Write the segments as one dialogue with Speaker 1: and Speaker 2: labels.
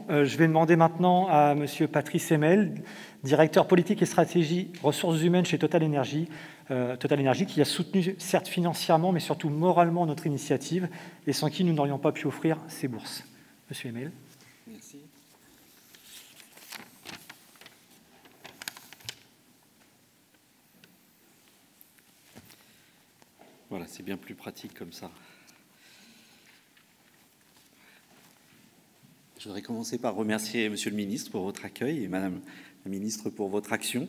Speaker 1: Je vais demander maintenant à Monsieur Patrice Hemel, directeur politique et stratégie ressources humaines chez Total Energy, qui a soutenu, certes financièrement, mais surtout moralement notre initiative, et sans qui nous n'aurions pas pu offrir ces bourses. Monsieur Hemel.
Speaker 2: Merci. Voilà, c'est bien plus pratique comme ça. Je voudrais commencer par remercier Monsieur le Ministre pour votre accueil et Madame la Ministre pour votre action.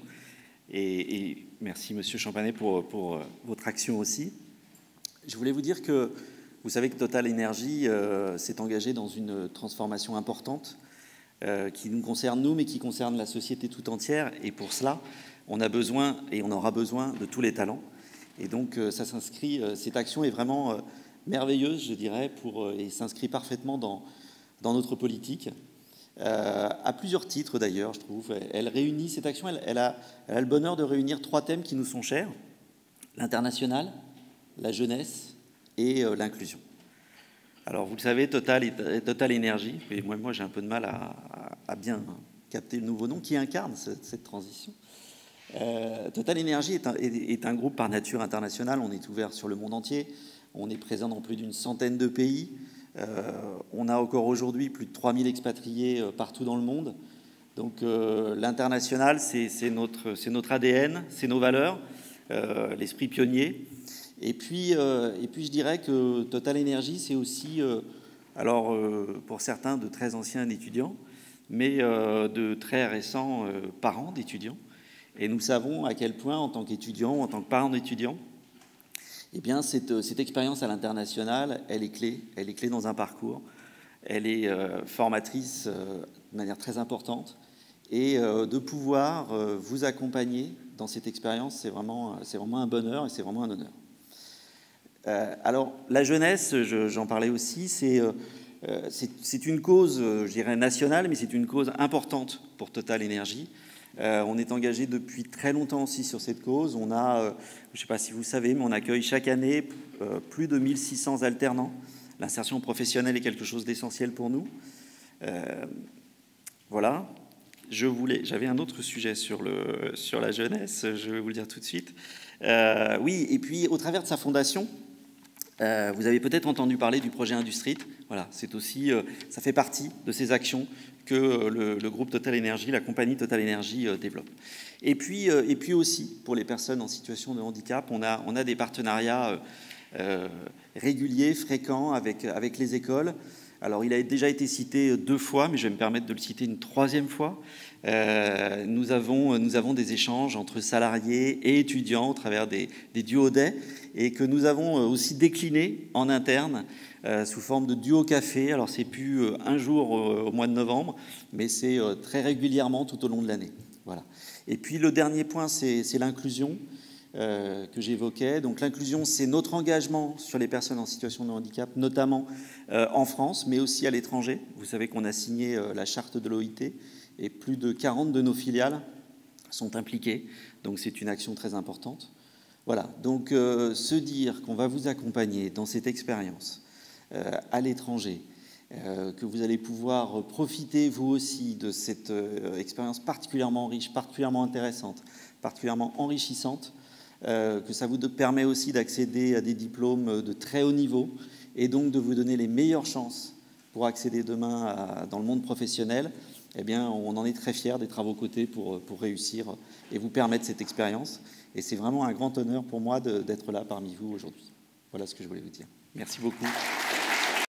Speaker 2: Et merci Monsieur Champanet pour votre action aussi. Je voulais vous dire que vous savez que Total Energy s'est engagé dans une transformation importante qui nous concerne nous, mais qui concerne la société tout entière. Et pour cela, on a besoin et on aura besoin de tous les talents. Et donc, ça s'inscrit. Cette action est vraiment merveilleuse, je dirais, et s'inscrit parfaitement dans notre politique, à plusieurs titres d'ailleurs, je trouve. Elle réunit cette action. Elle a le bonheur de réunir 3 thèmes qui nous sont chers: l'international, la jeunesse et l'inclusion. Alors, vous le savez, Total Energy, et moi j'ai un peu de mal à bien capter le nouveau nom, qui incarne cette transition. Total Energy est un groupe par nature international. On est ouvert sur le monde entier. On est présent dans plus d'une centaine de pays. On a encore aujourd'hui plus de 3000 expatriés partout dans le monde. Donc l'international, c'est notre ADN, c'est nos valeurs, l'esprit pionnier. Et puis je dirais que Total Energy, c'est aussi, pour certains, de très anciens étudiants, mais de très récents parents d'étudiants. Et nous savons à quel point, en tant qu'étudiants, en tant que parents d'étudiants, eh bien, cette expérience à l'international, elle est clé dans un parcours. Elle est formatrice de manière très importante. Et de pouvoir vous accompagner dans cette expérience, c'est vraiment un bonheur et c'est vraiment un honneur. Alors, la jeunesse, j'en parlais aussi, c'est une cause, je dirais, nationale, mais c'est une cause importante pour Total Energy. On est engagé depuis très longtemps aussi sur cette cause. On a, je ne sais pas si vous savez, mais on accueille chaque année plus de 1600 alternants. L'insertion professionnelle est quelque chose d'essentiel pour nous. Voilà. J'avais un autre sujet sur la jeunesse, je vais vous le dire tout de suite. Oui, et puis au travers de sa fondation, vous avez peut-être entendu parler du projet Industrit. Voilà, c'est aussi, ça fait partie de ces actions que le groupe Total Energy, la compagnie Total Energy développe. Et puis aussi, pour les personnes en situation de handicap, on a des partenariats réguliers, fréquents avec les écoles. Alors, il a déjà été cité 2 fois, mais je vais me permettre de le citer une 3e fois. Nous avons des échanges entre salariés et étudiants au travers des duo-day, et que nous avons aussi décliné en interne sous forme de duo café. Alors, c'est plus un jour au mois de novembre, mais c'est très régulièrement tout au long de l'année. Voilà. Et puis, le dernier point, c'est l'inclusion que j'évoquais. Donc, l'inclusion, c'est notre engagement sur les personnes en situation de handicap, notamment en France, mais aussi à l'étranger. Vous savez qu'on a signé la charte de l'OIT, et plus de 40 de nos filiales sont impliquées. Donc, c'est une action très importante. Voilà. Donc, se dire qu'on va vous accompagner dans cette expérience à l'étranger, que vous allez pouvoir profiter, vous aussi, de cette expérience particulièrement riche, particulièrement intéressante, particulièrement enrichissante, que ça vous permet aussi d'accéder à des diplômes de très haut niveau et donc de vous donner les meilleures chances pour accéder demain dans le monde professionnel. Eh bien, on en est très fiers d'être à vos côtés pour réussir et vous permettre cette expérience. Et c'est vraiment un grand honneur pour moi d'être là parmi vous aujourd'hui. Voilà ce que je voulais vous dire. Merci beaucoup.